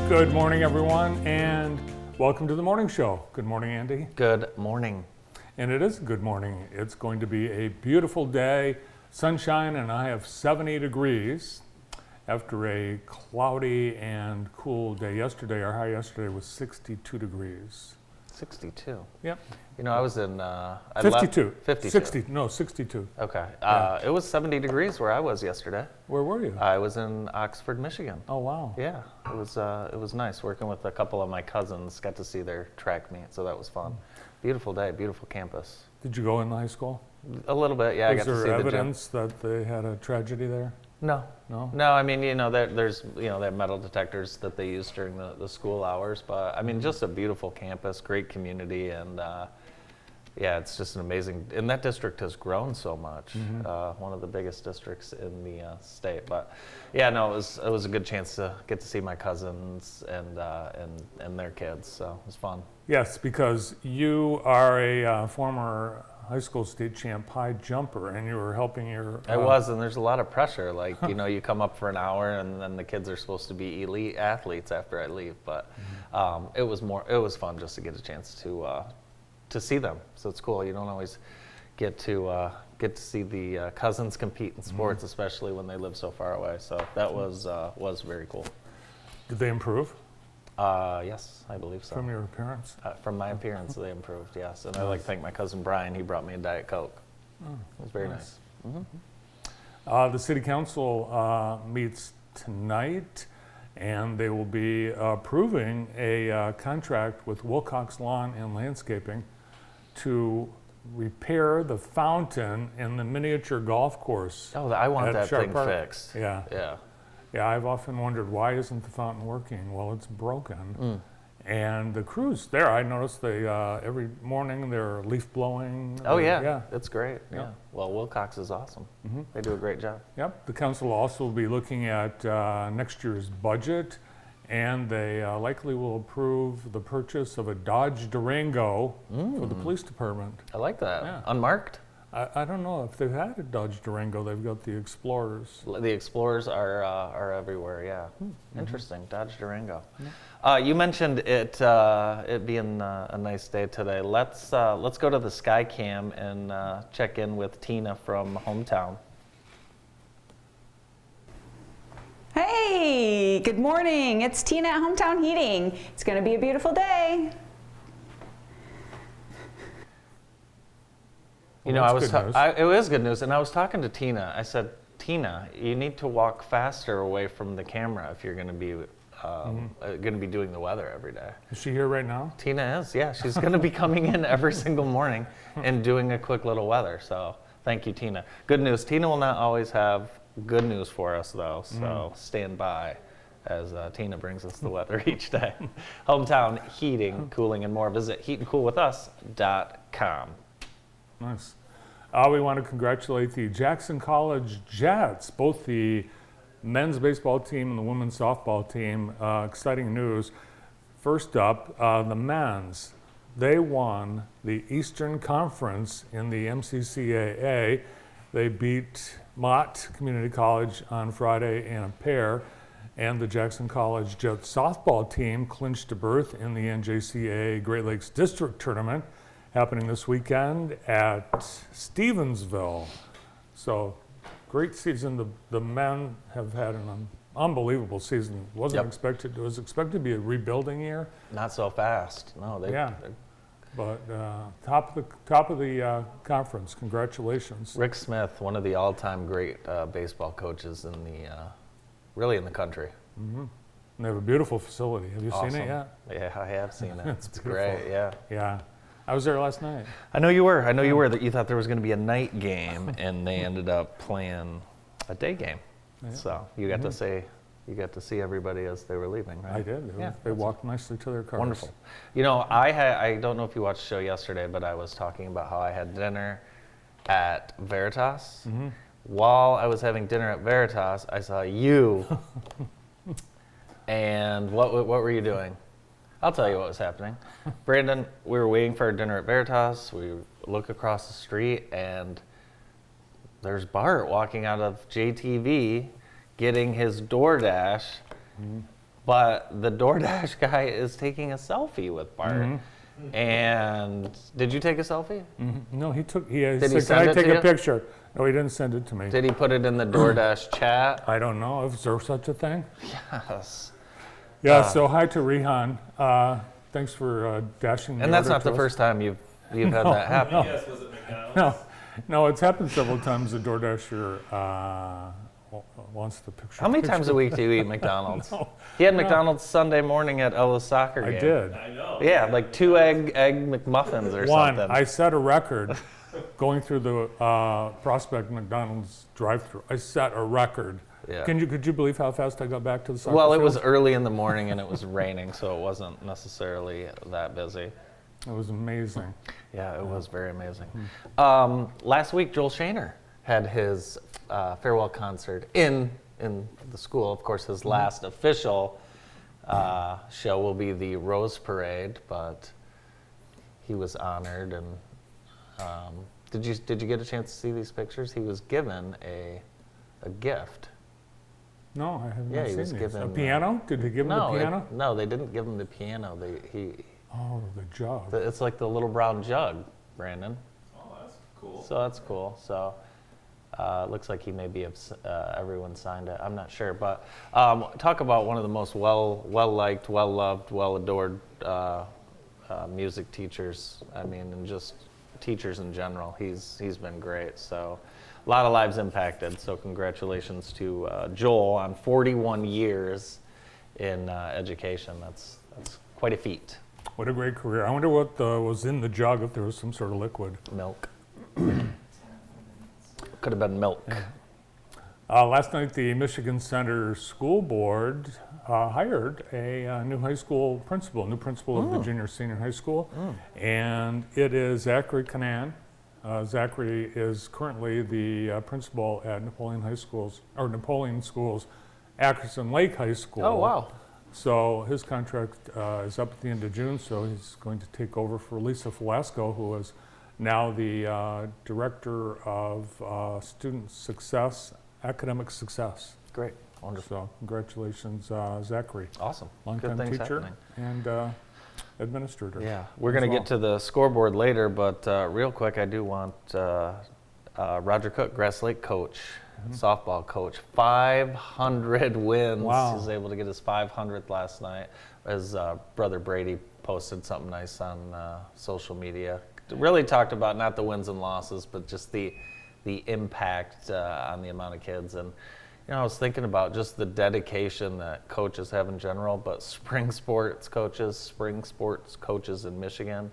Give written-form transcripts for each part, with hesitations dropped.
Good morning, everyone, and welcome to the morning show. Good morning, Andy. Good morning. And it is a good morning. It's going to be a beautiful day, sunshine, and I have 70 degrees after a cloudy and cool day yesterday. Our high yesterday was 62 degrees. 62. Yep. You know, I was in... 52. 52. 62. Okay. Yeah. It was 70 degrees where I was yesterday. Where were you? I was in Oxford, Michigan. Oh, wow. Yeah, it was nice working with a couple of my cousins. Got to see their track meet, so that was fun. Beautiful day, beautiful campus. Did you go in the high school? A little bit, yeah. I Was got to see there the gym. evidence that they had a tragedy there? No. No? No, I mean, there's, they have metal detectors that they use during the school hours, but I mean, just a beautiful campus, great community, and yeah, it's just an amazing, and that district has grown so much, one of the biggest districts in the state, but yeah, no, it was a good chance to get to see my cousins and their kids, so it was fun. Yes, because you are a former high school state champ high jumper, and you were helping your... I was, and there's a lot of pressure. Like, you come up for an hour, and then the kids are supposed to be elite athletes after I leave. But it was fun just to get a chance to see them. So it's cool. You don't always get to see the cousins compete in sports, especially when they live so far away. So that was very cool. Did they improve Yes, I believe so. from your appearance? From my appearance, they improved, yes. And I'd like to thank my cousin Brian. He brought me a Diet Coke. It was very nice. The city council meets tonight, and they will be approving a contract with Wilcox Lawn and Landscaping to repair the fountain in the miniature golf course. Oh, I want at that Sharp thing Park. fixed. Yeah. Yeah. Yeah, I've often wondered, why isn't the fountain working? Well, it's broken. And the crews there, I noticed they every morning they're leaf blowing. Oh, yeah. Yeah. It's great. Yeah. Yeah. Well, Wilcox is awesome. They do a great job. Yep. The council will also be looking at next year's budget, and they likely will approve the purchase of a Dodge Durango for the police department. I like that. Yeah. Unmarked? I don't know if they've had a Dodge Durango. They've got the Explorers. The Explorers are everywhere, yeah. Interesting. Dodge Durango. You mentioned it being a nice day today. Let's go to the Skycam and check in with Tina from Hometown. Hey, good morning. It's Tina at Hometown Heating. It's going to be a beautiful day. You know, Well, that's good news. it was good news, and I was talking to Tina. I said, Tina, you need to walk faster away from the camera if you're going to be doing the weather every day. Is she here right now? Tina is, yeah. She's going to be coming in every single morning and doing a quick little weather. So thank you, Tina. Good news. Tina will not always have good news for us, though. So stand by as Tina brings us the weather each day. Hometown Heating, Cooling, and more. Visit heatandcoolwithus.com. Nice. We want to congratulate the Jackson College Jets, both the men's baseball team and the women's softball team. Exciting news. First up, the men's. They won the Eastern Conference in the MCCAA. They beat Mott Community College on Friday in a pair, and the Jackson College Jets softball team clinched a berth in the NJCAA Great Lakes District Tournament, happening this weekend at Stevensville. So, great season. The men have had an unbelievable season. It was expected to be a rebuilding year. Not so fast. No, Yeah. But top of the conference. Congratulations. Rick Smith, one of the all-time great baseball coaches in the country. And they have a beautiful facility. Have you seen it yet? Yeah, I have seen it. It's It's beautiful. great. Yeah. Yeah. I was there last night. I know you were. That you thought there was going to be a night game, and they ended up playing a day game. Yeah. So you got to see everybody as they were leaving, right? I did. Yeah, They walked nicely to their cars. Wonderful. You know, I don't know if you watched the show yesterday, but I was talking about how I had dinner at Veritas. While I was having dinner at Veritas, I saw you. And what were you doing? I'll tell you what was happening. Brandon, we were waiting for our dinner at Veritas. We look across the street, and there's Bart walking out of JTV getting his DoorDash but the DoorDash guy is taking a selfie with Bart. And did you take a selfie? No, he Did said, he can send I it take to a you? picture? No, he didn't send it to me. Did he put it in the DoorDash chat? I don't know. Is there such a thing? Yes. Yeah, so hi to Rihan. Thanks for dashing And the that's order not the to us. first time you've had that happen. Yes, was it McDonald's? No, it's happened several times. The DoorDasher wants the picture. How many times a week do you eat McDonald's? No. He had McDonald's Sunday morning at Ella's soccer I game. did. I know. Yeah, like 2 egg McMuffins or One, something. I set a record going through the Prospect McDonald's drive-through. I set a record. Yeah. Could you believe how fast I got back to the soccer Well, it field? was early in the morning and it was raining, so it wasn't necessarily that busy. It was amazing. Yeah, it was very amazing. Last week, Joel Shaner had his farewell concert in the school. Of course, his last official show will be the Rose Parade, but he was honored. And did you get a chance to see these pictures? He was given a gift. No, I haven't Yeah, he seen was these. given, A piano? Did they give him No, the piano? no, they didn't give him the piano. Oh, the jug. It's like the little brown jug, Brandon. Oh, that's cool. So that's cool. So it looks like he maybe everyone signed it. I'm not sure, but talk about one of the most well-liked, well-loved, well-adored music teachers. I mean, and just teachers in general. He's been great. So a lot of lives impacted. So congratulations to Joel on 41 years in education. That's quite a feat. What a great career. I wonder what was in the jug, if there was some sort of liquid. Milk. Could have been milk. Last night, the Michigan Center School Board hired a new high school principal, new principal of the junior senior high school, and it is Zachary Kanan. Zachary is currently the principal at Napoleon Schools, Atkinson Lake High School. Oh, wow. So his contract is up at the end of June, so he's going to take over for Lisa Velasco, who is now the Director of Student Success, Academic Success. Great. Wonderful. So congratulations, Zachary. Awesome. Longtime Good things teacher happening. and administrator. Yeah, we're as going to well. get to the scoreboard later, but real quick, I do want Roger Cook, Grass Lake coach, softball coach, 500 wins. Wow. He was able to get his 500th last night. His brother Brady posted something nice on social media. Really talked about not the wins and losses, but just the impact on the amount of kids. And I was thinking about just the dedication that coaches have in general, but spring sports coaches in Michigan,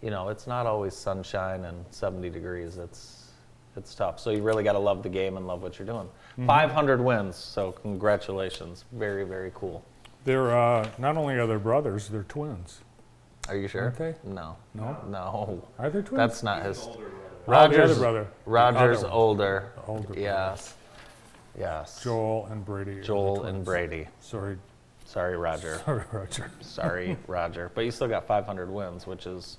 it's not always sunshine and 70 degrees. It's tough. So you really got to love the game and love what you're doing. 500 wins, so congratulations. Very, very cool. They're not only are they brothers, they're twins. Are you sure? Aren't they? No. No? No. Are they twins? That's not his. Oh, the other Roger's brother. Roger's The other one. older. The older brother. Yes. Yes. Joel and Brady. are the Joel twins. and Brady. Sorry, Sorry, Roger. sorry, Roger. Sorry, Roger. But you still got 500 wins, which is,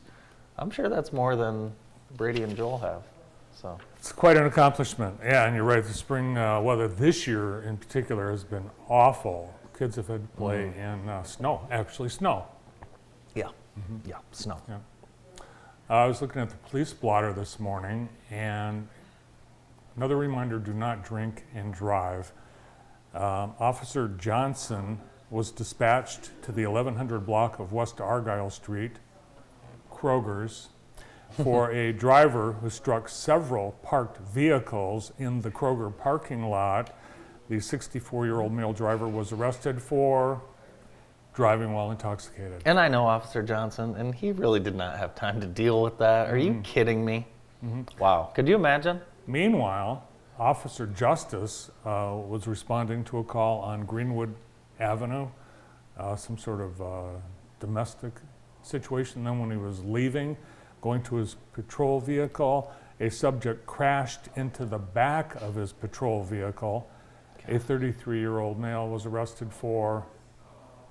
I'm sure that's more than Brady and Joel have. So It's quite an accomplishment. Yeah, and you're right. The spring weather this year in particular has been awful. Kids have had to play in snow, actually snow. yeah, yeah, snow. Yeah. I was looking at the police blotter this morning, and another reminder, do not drink and drive. Officer Johnson was dispatched to the 1100 block of West Argyle Street, Kroger's, for a driver who struck several parked vehicles in the Kroger parking lot. The 64-year-old male driver was arrested for driving while intoxicated. And I know Officer Johnson, and he really did not have time to deal with that. Are you kidding me? Wow. Could you imagine? Meanwhile, Officer Justice was responding to a call on Greenwood Avenue, some sort of domestic situation. Then when he was leaving, going to his patrol vehicle, a subject crashed into the back of his patrol vehicle. A 33-year-old male was arrested for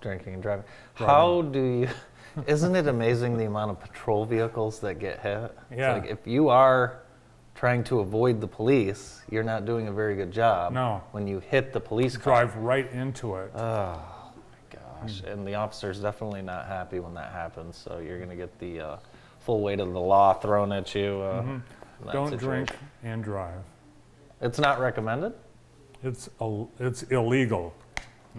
Drinking and driving. How do you, isn't it amazing the amount of patrol vehicles that get hit? Yeah. It's like if you are trying to avoid the police, you're not doing a very good job. No. When you hit the police car. drive right into it. Oh, my gosh. And the officer's definitely not happy when that happens. So you're going to get the full weight of the law thrown at you. In that Don't situation. drink and drive. It's not recommended? It's illegal.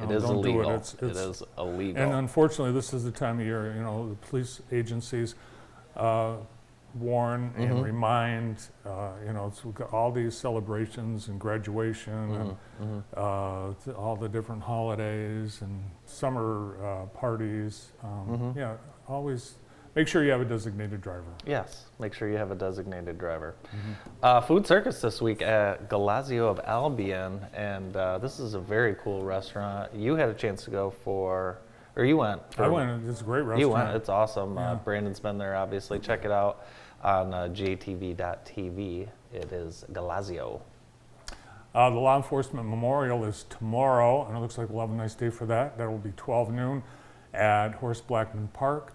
It No, is don't do illegal. it. It is illegal. And unfortunately, this is the time of year, the police agencies warn and remind, we've got all these celebrations and graduation and all the different holidays and summer parties. Yeah, always make sure you have a designated driver. Yes, make sure you have a designated driver. Food circus this week at Galazio of Albion, and this is a very cool restaurant. You had a chance to go you went. I went, it's a great restaurant. You went, it's awesome. Yeah. Brandon's been there, obviously. Check it out on jtv.tv. It is Galazio. The law enforcement memorial is tomorrow, and it looks like we'll have a nice day for that. That will be 12 noon at Horace Blackman Park.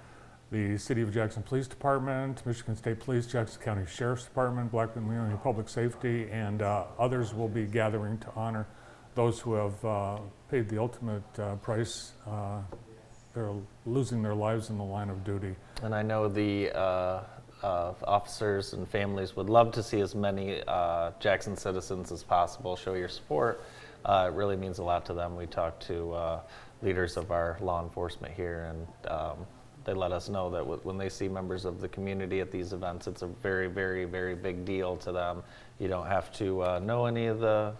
The City of Jackson Police Department, Michigan State Police, Jackson County Sheriff's Department, Blackman Community Public Safety, and others will be gathering to honor those who have paid the ultimate price. They're losing their lives in the line of duty. And I know the officers and families would love to see as many Jackson citizens as possible show your support. It really means a lot to them. We talked to leaders of our law enforcement here, and they let us know that when they see members of the community at these events, it's a very, very, very big deal to them. You don't have to know any of the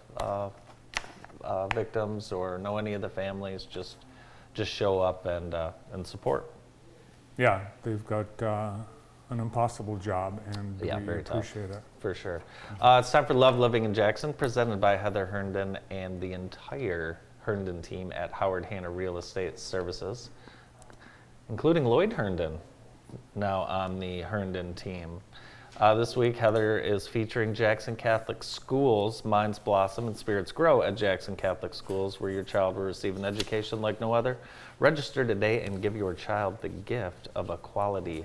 victims or know any of the families. Just show up and support. Yeah, they've got an impossible job, and Yeah, we very tough. appreciate it. For sure. It's time for Love Living in Jackson, presented by Heather Herndon and the entire Herndon team at Howard Hanna Real Estate Services, including Lloyd Herndon, now on the Herndon team. This week, Heather is featuring Jackson Catholic Schools, Minds Blossom and Spirits Grow at Jackson Catholic Schools, where your child will receive an education like no other. Register today and give your child the gift of a quality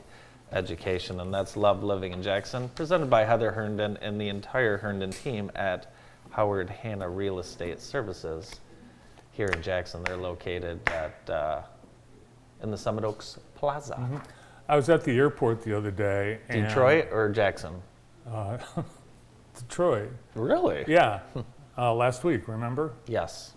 education. And that's Love Living in Jackson, presented by Heather Herndon and the entire Herndon team at Howard Hanna Real Estate Services here in Jackson. They're located at in the Summit Oaks Plaza. I was at the airport the other day. And, Detroit or Jackson? Detroit. Really? Yeah, last week, remember? Yes.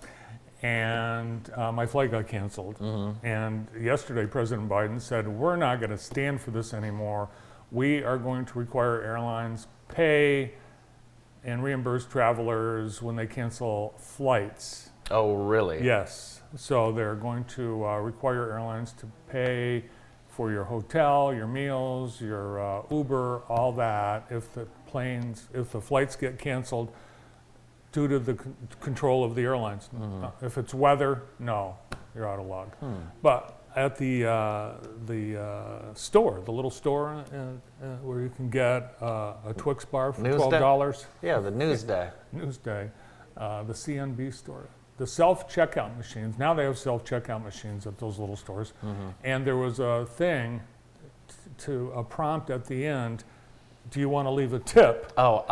And my flight got canceled. And yesterday, President Biden said, we're not going to stand for this anymore. We are going to require airlines pay and reimburse travelers when they cancel flights. Oh, really? Yes. So they're going to require airlines to pay for your hotel, your meals, your Uber, all that, if the flights get canceled due to the control of the airlines. If it's weather, no, you're out of luck. But at the store, the little store where you can get a Twix bar for Newsday? $12, Yeah, the Newsday. Newsday, the CNB store, the self-checkout machines. Now they have self-checkout machines at those little stores. And there was a thing, a prompt at the end, do you want to leave a tip? Oh,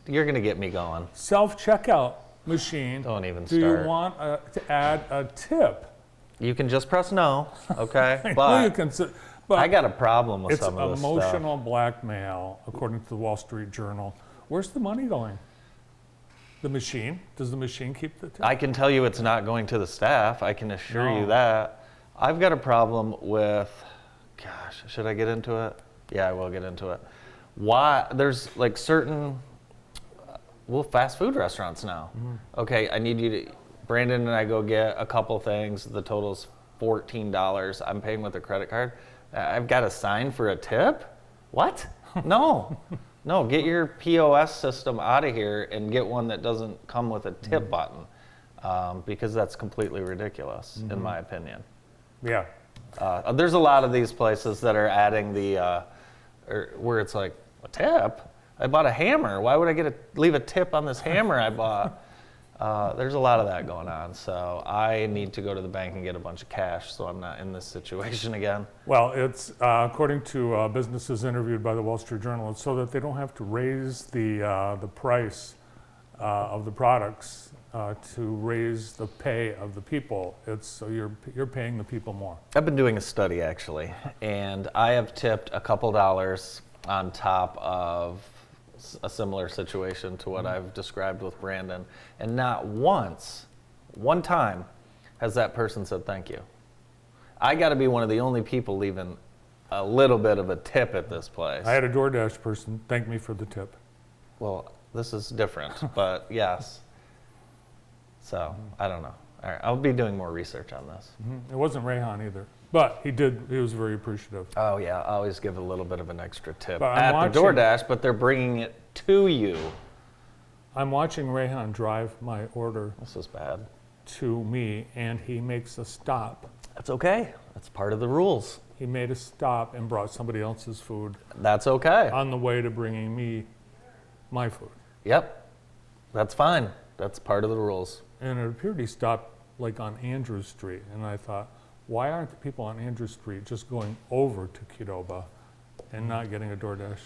you're going to get me going. Self-checkout machine. Don't even Do start. you want to add a tip? You can just press no, okay? Well, you But can, but I got a problem with it's some of this stuff. emotional blackmail, according to the Wall Street Journal. Where's the money going? The machine? Does the machine keep the tip? I can tell you it's not going to the staff. I can assure No. you that. I've got a problem with, gosh, should I get into it? Yeah, I will get into it. Why, there's like certain, fast food restaurants now. Okay, I need you to, Brandon and I go get a couple things. The total's $14. I'm paying with a credit card. I've got a sign for a tip? What? No. No, get your POS system out of here and get one that doesn't come with a tip button, because that's completely ridiculous, in my opinion. Yeah. There's a lot of these places that are adding where it's like, a tip? I bought a hammer. Why would I leave a tip on this hammer I bought? There's a lot of that going on. So I need to go to the bank and get a bunch of cash so I'm not in this situation again. Well, it's according to businesses interviewed by the Wall Street Journal, it's so that they don't have to raise the price of the products to raise the pay of the people. It's so you're paying the people more. I've been doing a study actually, and I have tipped a couple dollars on top of a similar situation to what I've described with Brandon, and not one time, has that person said thank you. I got to be one of the only people leaving a little bit of a tip at this place. I had a DoorDash person thank me for the tip. Well, this is different, but yes. So, I don't know. All right, I'll be doing more research on this. It wasn't Rayhan either, but he was very appreciative. Oh, yeah, I always give a little bit of an extra tip But I'm at the watching- DoorDash, but they're bringing it to you. I'm watching Rayhan drive my order This is bad. to me, and he makes a stop. That's okay. That's part of the rules. He made a stop and brought somebody else's food That's okay. on the way to bringing me my food. Yep, that's fine. That's part of the rules. And it appeared he stopped like on Andrews Street, and I thought, why aren't the people on Andrews Street just going over to Qdoba and not getting a DoorDash?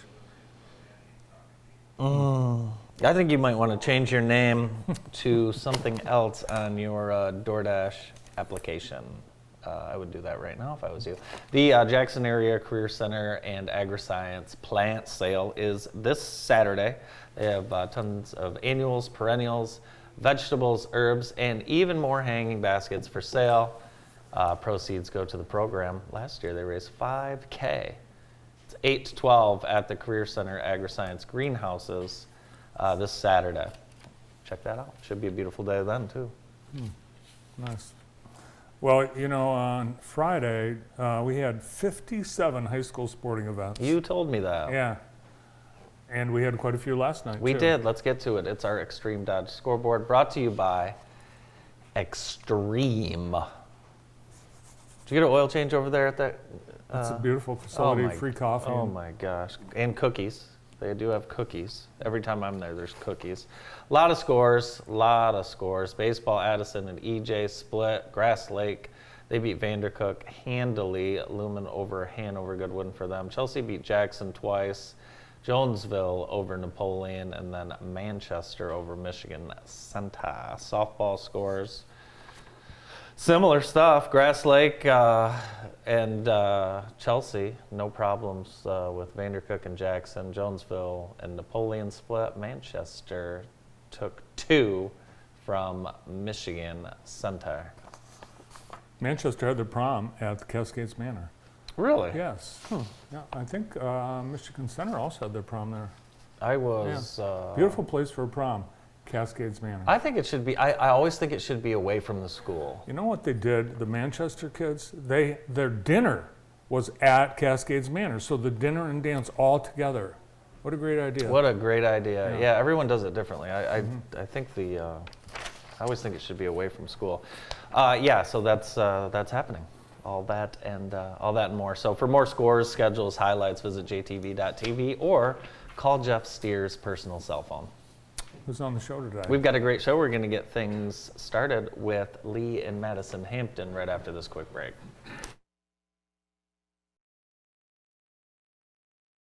I think you might want to change your name to something else on your DoorDash application. I would do that right now if I was you. The Jackson Area Career Center and AgriScience plant sale is this Saturday. They have tons of annuals, perennials, vegetables, herbs, and even more hanging baskets for sale. Proceeds go to the program. Last year they raised $5K. It's 8 to 12 at the Career Center AgriScience greenhouses this Saturday. Check that out. Should be a beautiful day then too. Nice. Well, you know, on Friday, we had 57 high school sporting events. You told me that. Yeah. And we had quite a few last night, We too. did. Let's get to it. It's our Extreme Dodge scoreboard brought to you by Extreme. Did you get an oil change over there at that? It's a beautiful facility, my- free coffee. Oh and- my gosh. And cookies. They do have cookies. Every time I'm there, there's cookies. A lot of scores. Baseball, Addison and EJ split. Grass Lake, they beat Vandercook handily. Lumen over Hanover, good win for them. Chelsea beat Jackson twice. Jonesville over Napoleon, and then Manchester over Michigan Center. Softball scores. Similar stuff. Grass Lake and Chelsea, no problems with Vandercook and Jackson. Jonesville and Napoleon split. Manchester took 2 from Michigan Center. Manchester had their prom at the Cascades Manor. Really? Yes. Yeah, I think Michigan Center also had their prom there. I was. Beautiful place for a prom, Cascades Manor. I think it should be. I always think it should be away from the school. You know what they did, the Manchester kids? Their dinner was at Cascades Manor, so the dinner and dance all together. What a great idea. What a great idea. Yeah. Yeah, everyone does it differently. I think I always think it should be away from school. Yeah, so that's happening. All that and more. So for more scores, schedules, highlights, visit jtv.tv or call Jeff Steers' personal cell phone. Who's on the show today? We've got a great show. We're going to get things started with Lee and Madison Hampton right after this quick break.